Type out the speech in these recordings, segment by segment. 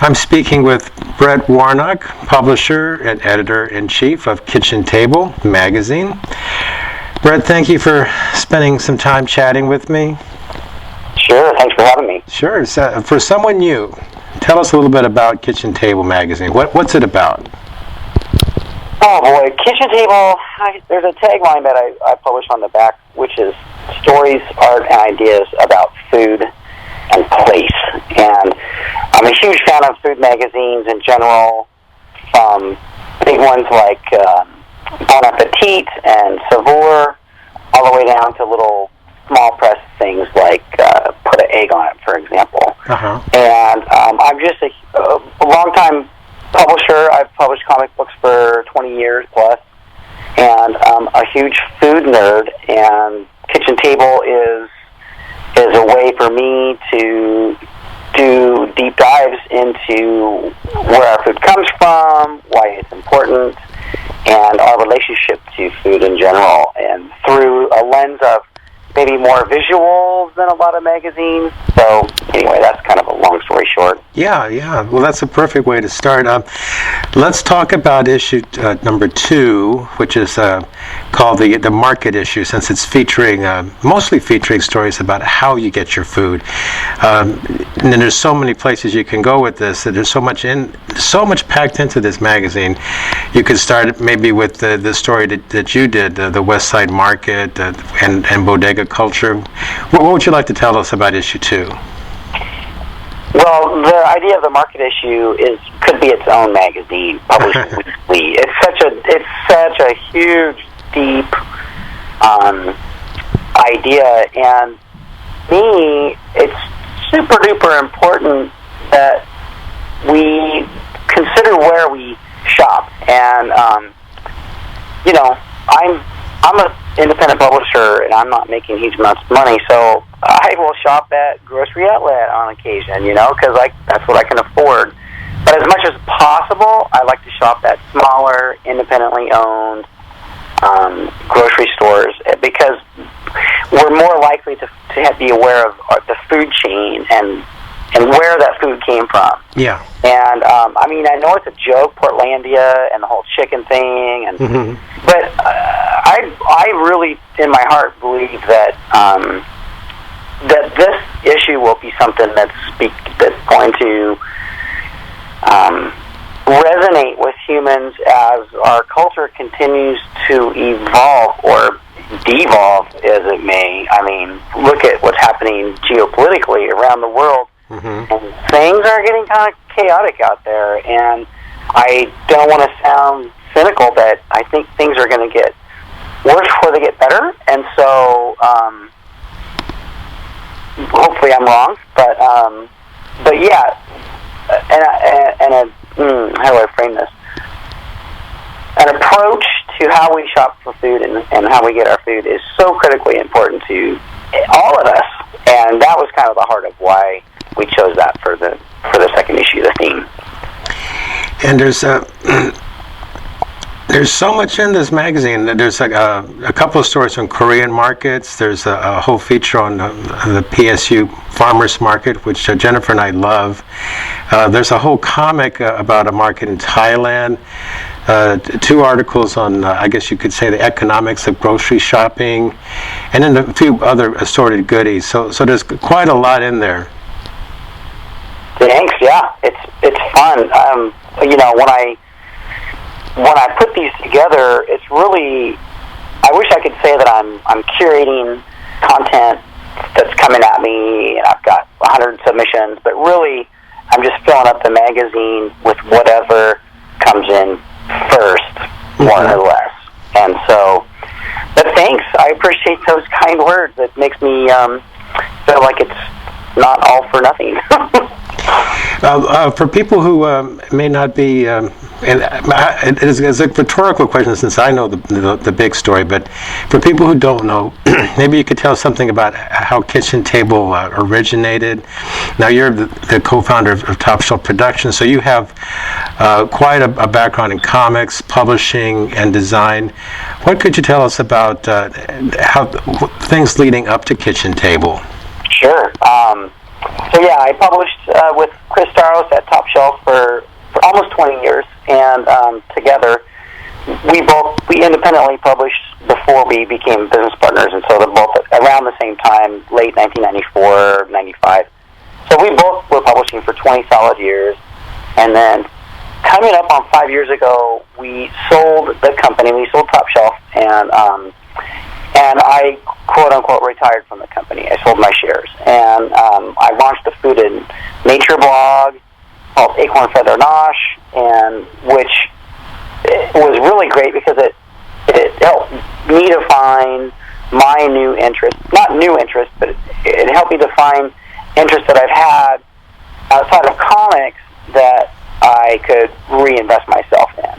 I'm speaking with Brett Warnock, publisher and editor-in-chief of Kitchen Table magazine. Brett, thank you for spending some time chatting with me. Sure, thanks for having me. Sure. So, for someone new, tell us a little bit about Kitchen Table magazine. What's it about? Oh boy, Kitchen Table, there's a tagline that I publish on the back, which is stories, art, and ideas about food and place. And I'm a huge fan of food magazines in general, from big ones like Bon Appetit and Savour, all the way down to little small press things like Put an Egg on It, for example. Uh-huh. And I'm just a long-time publisher. I've published comic books for 20 years plus, and I'm a huge food nerd, and Kitchen Table is a way for me to do deep dives into where our food comes from, why it's important, and our relationship to food in general, and through a lens of maybe more visuals than a lot of magazines. So anyway, that's kind of a long story short. Yeah. Well, that's a perfect way to start. Let's talk about issue number 2, which is called the market issue, since it's mostly featuring stories about how you get your food. And then there's so many places you can go with this. There's so much packed into this magazine. You could start maybe with the story that you did, the West Side Market and bodega culture. What would you like to tell us about issue 2? Well, the idea of the market issue could be its own magazine, published weekly. It's such a huge, deep idea, and me, it's super duper important that we consider where we shop. And I'm an independent publisher, and I'm not making huge amounts of money, so I will shop at grocery outlet on occasion, because that's what I can afford. But as much as possible, I like to shop at smaller, independently owned grocery stores, because we're more likely to be aware of the food chain and where that food came from. Yeah. And I know it's a joke, Portlandia and the whole chicken thing, but I really, in my heart, believe that that this issue will be something that's going to resonate with humans as our culture continues to evolve, or devolve, as it may. Look at what's happening geopolitically around the world. And things are getting kind of chaotic out there, and I don't want to sound cynical, but I think things are going to get worse before they get better, and so hopefully I'm wrong, but yeah, how do I frame this? An approach to how we shop for food and how we get our food is so critically important to all of us, and that was kind of the heart of why we chose that for the second issue, the theme. And there's so much in this magazine. There's a couple of stories on Korean markets. There's a whole feature on the PSU Farmers Market, which Jennifer and I love. There's a whole comic about a market in Thailand. 2 articles on, I guess you could say, the economics of grocery shopping, and then a few other assorted goodies. So there's quite a lot in there. Thanks. Yeah, it's fun. When I put these together, it's really, I wish I could say that I'm curating content that's coming at me, and I've got 100 submissions, but really I'm just filling up the magazine with whatever comes in first, more or less. And so, but thanks, I appreciate those kind words. It makes me feel like it's not all for nothing. For people who may not be, and it's a rhetorical question since I know the big story, but for people who don't know, maybe you could tell us something about how Kitchen Table originated. Now, you're the co-founder of Top Shelf Productions, so you have quite a background in comics, publishing, and design. What could you tell us about how things leading up to Kitchen Table? Sure. So yeah, I published with Chris Staros at Top Shelf for almost 20 years, and together we independently published before we became business partners, and so they're both around the same time, late 1994, 95. So we both were publishing for 20 solid years, and then coming up on 5 years ago, we sold the company. We sold Top Shelf, and I quote unquote retired from the company. I sold my shares, and I launched a food and nature blog called Acorn Feather Nosh, and which was really great because it helped me define my new interest, not new interest, but it helped me define interests that I've had outside of comics that I could reinvest myself in.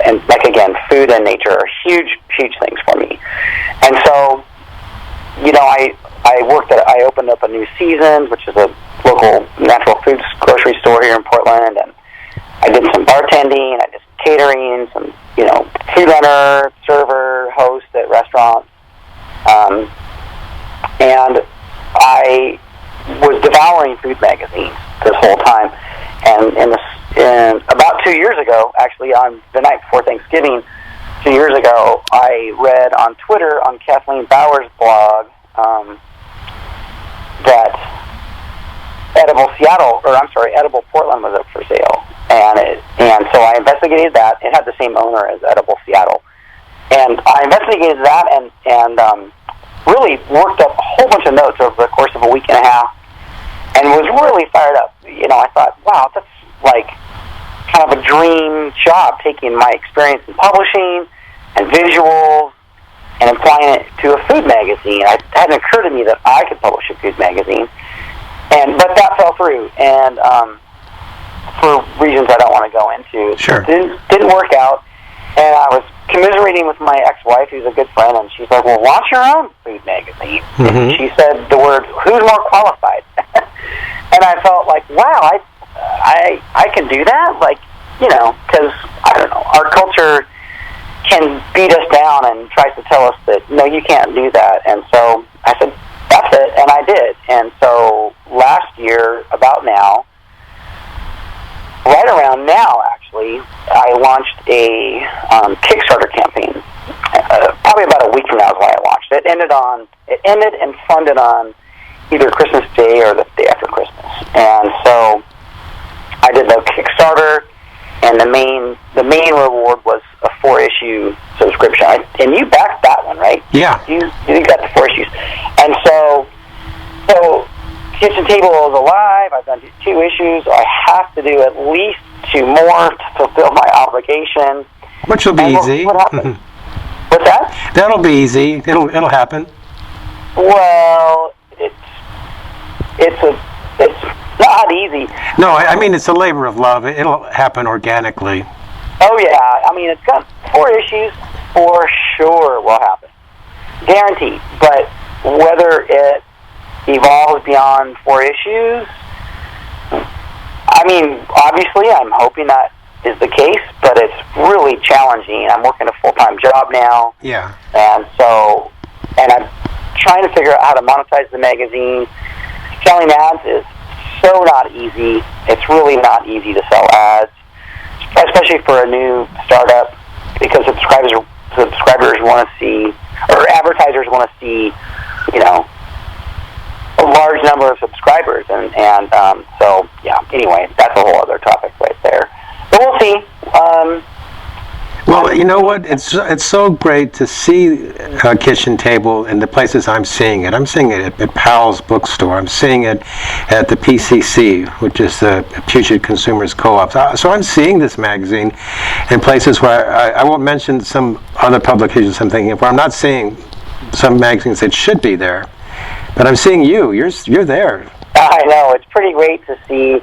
And like, again, food and nature are huge things for me. And so, I opened up a New Seasons, which is a local natural foods grocery store here in Portland, and I did some bartending, I did some catering, some, food runner, server, host at restaurants. And I was devouring food magazines this whole time. And about 2 years ago, actually, on the night before Thanksgiving, 2 years ago, I read on Twitter on Kathleen Bauer's blog that Edible Portland was up for sale, and so I investigated that. It had the same owner as Edible Seattle, and I investigated that and really worked up a whole bunch of notes over the course of a week and a half, and was really fired up. I thought, wow, that's like kind of a dream job, taking my experience in publishing and visuals and applying it to a food magazine. It hadn't occurred to me that I could publish a food magazine, but that fell through, and for reasons I don't want to go into. Sure. It didn't work out, and I was commiserating with my ex-wife, who's a good friend, and she's like, well, launch your own food magazine. Mm-hmm. And she said the words, who's more qualified? And I felt like, wow, I can do that? Because, I don't know, our culture can beat us down and tries to tell us that, no, you can't do that. And so I said, that's it, and I did. And so last year, about now, right around now, actually, I launched a Kickstarter campaign. Probably about a week from now is when I launched it. It ended and funded on either Christmas Day or the day after Christmas. And so I did the Kickstarter, and the main reward was a 4-issue subscription. And you backed that one, right? Yeah. You got the 4 issues. And so Kitchen Table is alive. I've done 2 issues. I have to do at least 2 more to fulfill my obligation. Which will be easy. What happened? What's that? That'll be easy. It'll happen. Well, it's not easy. No, I mean, it's a labor of love. It'll happen organically. Oh yeah, I mean, it's got 4 issues for sure will happen, guaranteed. But whether it evolves beyond 4 issues, I mean, obviously, I'm hoping that is the case, but it's really challenging. I'm working a full-time job now. Yeah. And I'm trying to figure out how to monetize the magazine. Selling ads is so not easy. It's really not easy to sell ads, especially for a new startup, because subscribers want to see, or advertisers want to see, a large number of subscribers, and so yeah. Anyway, that's a whole other topic right there. But we'll see. Well, you know what? It's so great to see Kitchen Table in the places I'm seeing it. I'm seeing it at Powell's Bookstore. I'm seeing it at the PCC, which is the Puget Consumers Co-op. So I'm seeing this magazine in places where I won't mention some other publications I'm thinking of, where I'm not seeing some magazines that should be there. But I'm seeing you. You're there. I know. It's pretty great to see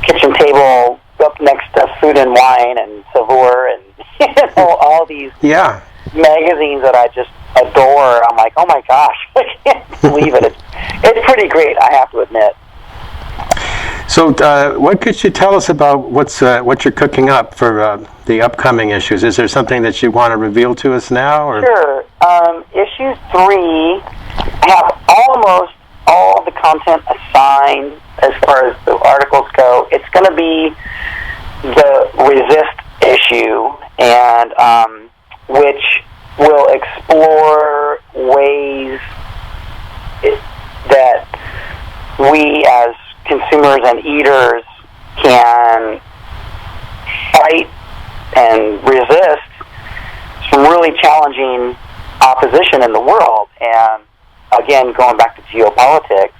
Kitchen Table up next to Food and Wine and Savour and all these magazines that I just adore. I'm like, oh my gosh, I can't believe it. It's pretty great, I have to admit. So, what could you tell us about what you're cooking up for the upcoming issues? Is there something that you want to reveal to us now? Or? Sure. Issue 3, I have almost all the content assigned as far as the articles go. It's going to be the resist issue, and which will explore ways that we as consumers and eaters can fight and resist some really challenging opposition in the world. And again, going back to geopolitics,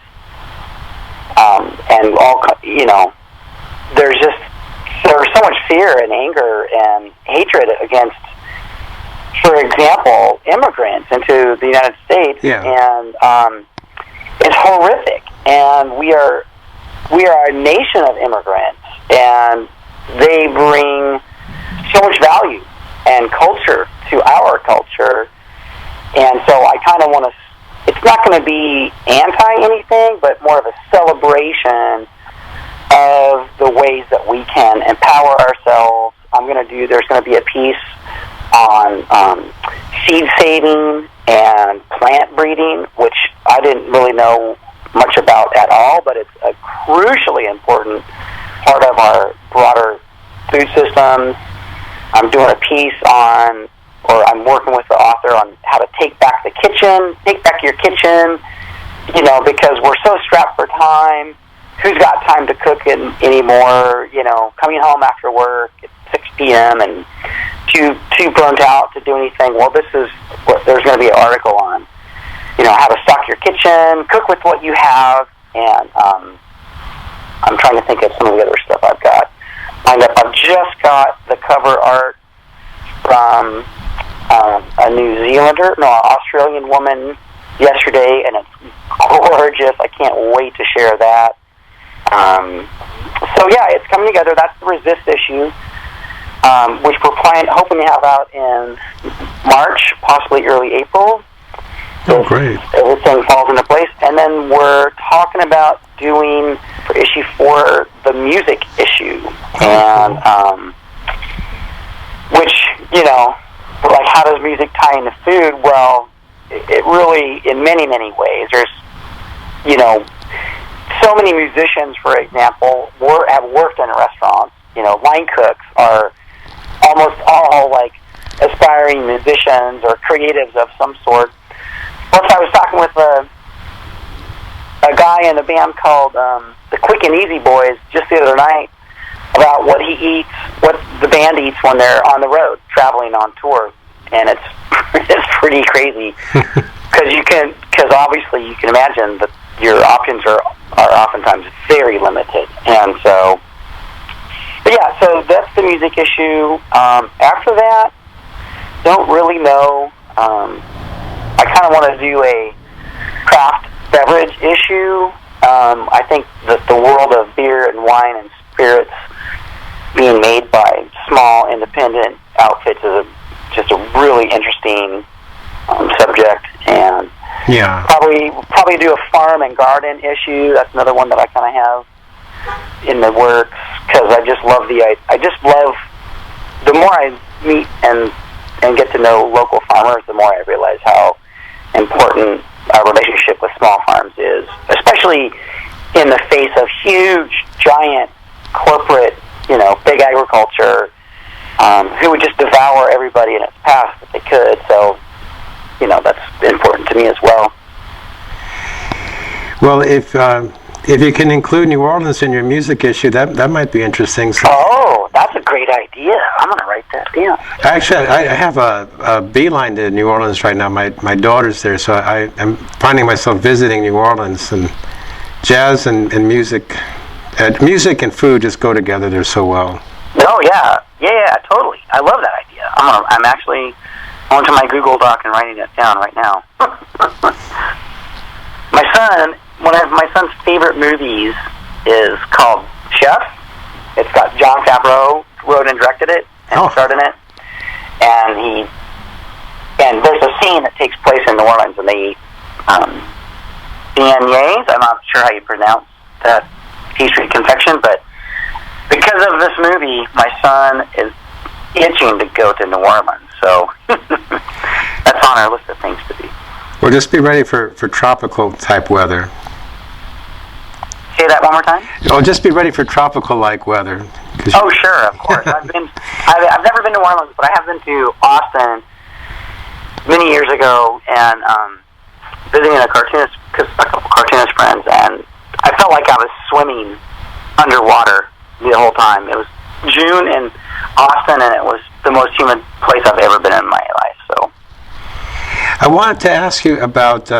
and all, there's so much fear and anger and hatred against, for example, immigrants into the United States. Yeah. And it's horrific. And we are a nation of immigrants, and they bring so much value and culture to our culture. And so I kind of want to, it's not going to be anti-anything, but more of a celebration of the ways that we can empower ourselves. There's going to be a piece on seed saving and plant breeding, which I didn't really know much about at all, but it's a crucially important part of our broader food systems. I'm doing a piece on, or I'm working with the author on how to take back the kitchen, take back your kitchen, because we're so strapped for time. Who's got time to cook it anymore? Coming home after work at 6 p.m. and too burnt out to do anything. Well, this is what there's going to be an article on, how to stock your kitchen, cook with what you have, and I'm trying to think of some of the other stuff I've got lined up. I've just got the cover art from an Australian woman yesterday, and it's gorgeous. I can't wait to share that. So yeah, it's coming together. That's the resist issue, which we're hoping to have out in March, possibly early April. Oh, great. Everything falls into place. And then we're talking about doing, for issue 4, the music issue. And, which, like, how does music tie into food? Well, it really, in many, many ways, there's, so many musicians, for example, have worked in restaurants. Line cooks are almost all, like, aspiring musicians or creatives of some sort. Once I was talking with a guy in a band called the Quick and Easy Boys just the other night about what the band eats when they're on the road, traveling on tour. And it's pretty crazy, because obviously you can imagine that your options are oftentimes very limited. And so, but yeah, so that's the music issue. After that, don't really know. I kind of want to do a craft beverage issue. I think that the world of beer and wine and spirits being made by small independent outfits is just a really interesting subject, and probably do a farm and garden issue. That's another one that I kind of have in the works, because I just love the more I meet and get to know local farmers, the more I realize how important our relationship with small farms is, especially in the face of huge, giant corporate, big agriculture, who would just devour everybody in its path that they could. So, that's important to me as well. Well, if you can include New Orleans in your music issue, that might be interesting. So. Oh, that's a great idea. I'm going to write that down. Actually, I have a beeline to New Orleans right now. My daughter's there, so I'm finding myself visiting New Orleans, and jazz and music. Music and food just go together there so well. Oh, yeah, totally. I love that idea. I'm actually going to my Google Doc and writing it down right now. One of my son's favorite movies is called Chef. It's got Jon Favreau wrote and directed it and starred in it. And there's a scene that takes place in New Orleans, and they eat beignets. I'm not sure how you pronounce that pastry confection, but because of this movie, my son is itching to go to New Orleans. So that's on our list of things to do. Well, just be ready for tropical type weather. Say that one more time. Oh, just be ready for tropical-like weather. Oh, sure, of course. I've never been to New Orleans, but I have been to Austin many years ago, and visiting a couple cartoonist friends, and I felt like I was swimming underwater the whole time. It was June in Austin, and it was the most humid place I've ever been in my life. So, I wanted to ask you about.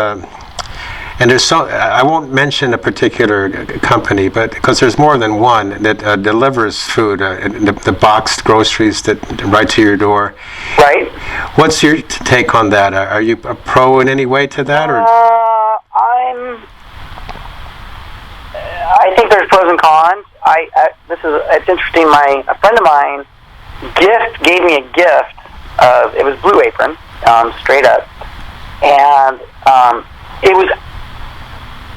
And I won't mention a particular company, but because there's more than one that delivers food, the boxed groceries that right to your door. Right. What's your take on that? Are you a pro in any way to that, or? I think there's pros and cons. It's interesting. A friend of mine gave me a gift of, it was Blue Apron, straight up, and it was.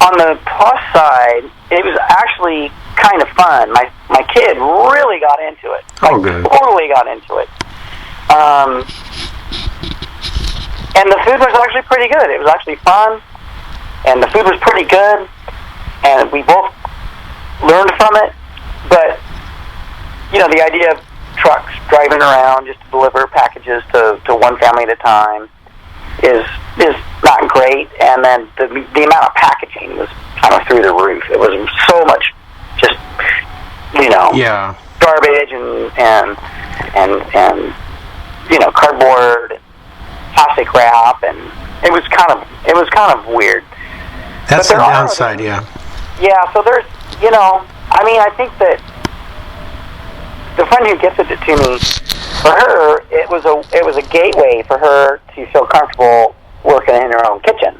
On the plus side, it was actually kind of fun. My kid really got into it. Oh, good. Totally got into it. And the food was actually pretty good. It was actually fun, and the food was pretty good, and we both learned from it. But, the idea of trucks driving around just to deliver packages to one family at a time is not great, and then the amount of packaging was kind of through the roof. It was so much just garbage and cardboard, plastic wrap, and it was kind of weird. That's the downside, yeah. Yeah, so there's I think that the friend who gifted it to me, for her, it was a gateway for her to feel comfortable working in her own kitchen.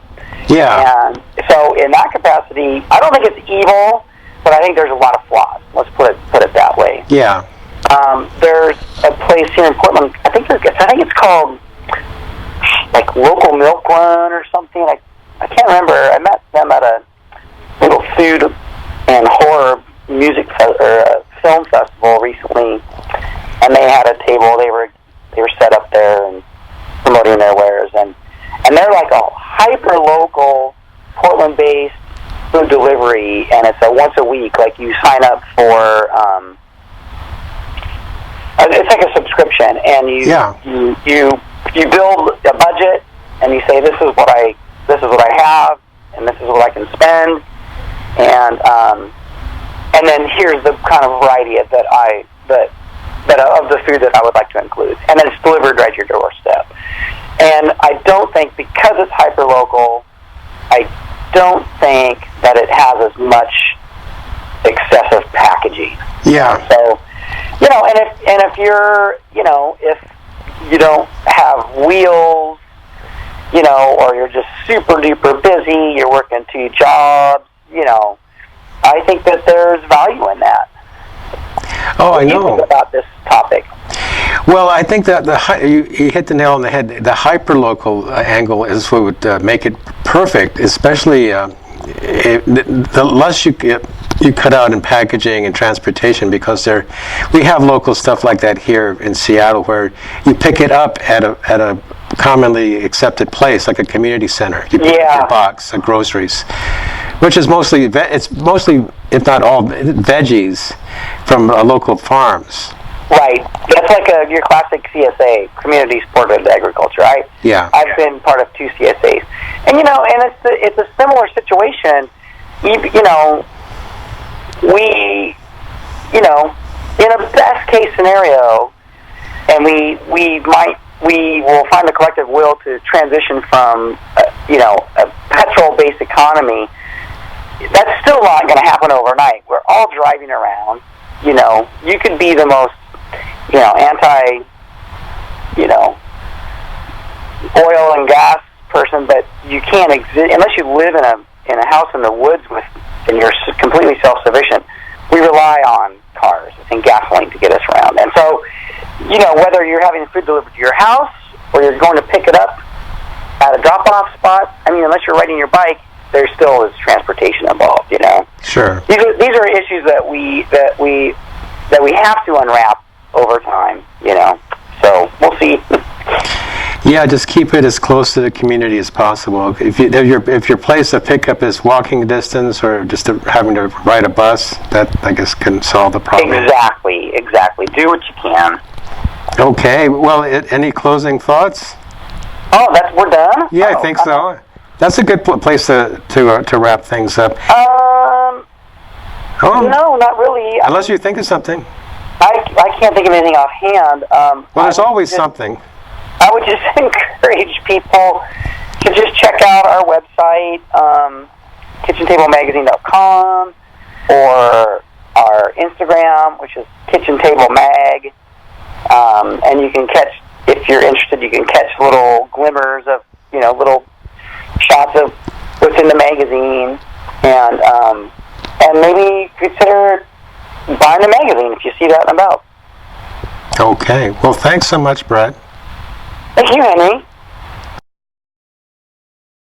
Yeah. And so in that capacity, I don't think it's evil, but I think there's a lot of flaws. Let's put it that way. Yeah. There's a place here in Portland. I think it's called like Local Milk Run or something. I can't remember. I met them at a little food and horror film festival recently, and they had a table. They were set up there and promoting their wares, and they're like a hyper-local Portland-based food delivery, and it's a once a week. Like you sign up for, it's like a subscription, and you build a budget, and you say this is what I have, and this is what I can spend, and then here's the kind of variety of the food that I would like to include, and then it's delivered right to your doorstep. And I don't think, because it's hyper-local, I don't think that it has as much excessive packaging. Yeah. So, if you're, if you don't have wheels, or you're just super duper busy, you're working 2 jobs, I think that there's value in that. Oh, what I know. do you think about this topic? Well, I think that you hit the nail on the head. The hyperlocal angle is what would make it perfect, especially the less you cut out in packaging and transportation, because we have local stuff like that here in Seattle, where you pick it up at a commonly accepted place, like a community center. You pick up your box of groceries, which is mostly, if not all, veggies from local farms. Right. That's like your classic CSA, Community Supported Agriculture. Yeah. I've been part of 2 CSAs. And, and it's a similar situation. We, in a best case scenario, and we will find the collective will to transition from, a petrol-based economy. That's still not going to happen overnight. We're all driving around. You could be the most, anti, oil and gas person, but you can't exist unless you live in a house in the woods and you're completely self-sufficient. We rely on cars and gasoline to get us around. And so, whether you're having food delivered to your house or you're going to pick it up at a drop-off spot, unless you're riding your bike, there still is transportation involved. Sure. These are issues that we have to unwrap over time. So we'll see. Yeah, just keep it as close to the community as possible. If your place of pickup is walking distance or just having to ride a bus, that I guess can solve the problem. Exactly. Do what you can. Okay. Well, any closing thoughts? Oh, we're done? Yeah, I think so. That's a good place to wrap things up. No, not really. Unless you think of something. I can't think of anything offhand. Well, there's always something. I would just encourage people to just check out our website, kitchentablemagazine.com, or our Instagram, which is Kitchen Table Mag. And you can catch, if you're interested, you can catch little glimmers of, little shots of what's in the magazine, and maybe consider buying the magazine if you see that and about. Okay. Well, thanks so much, Brett. Thank you, Henry.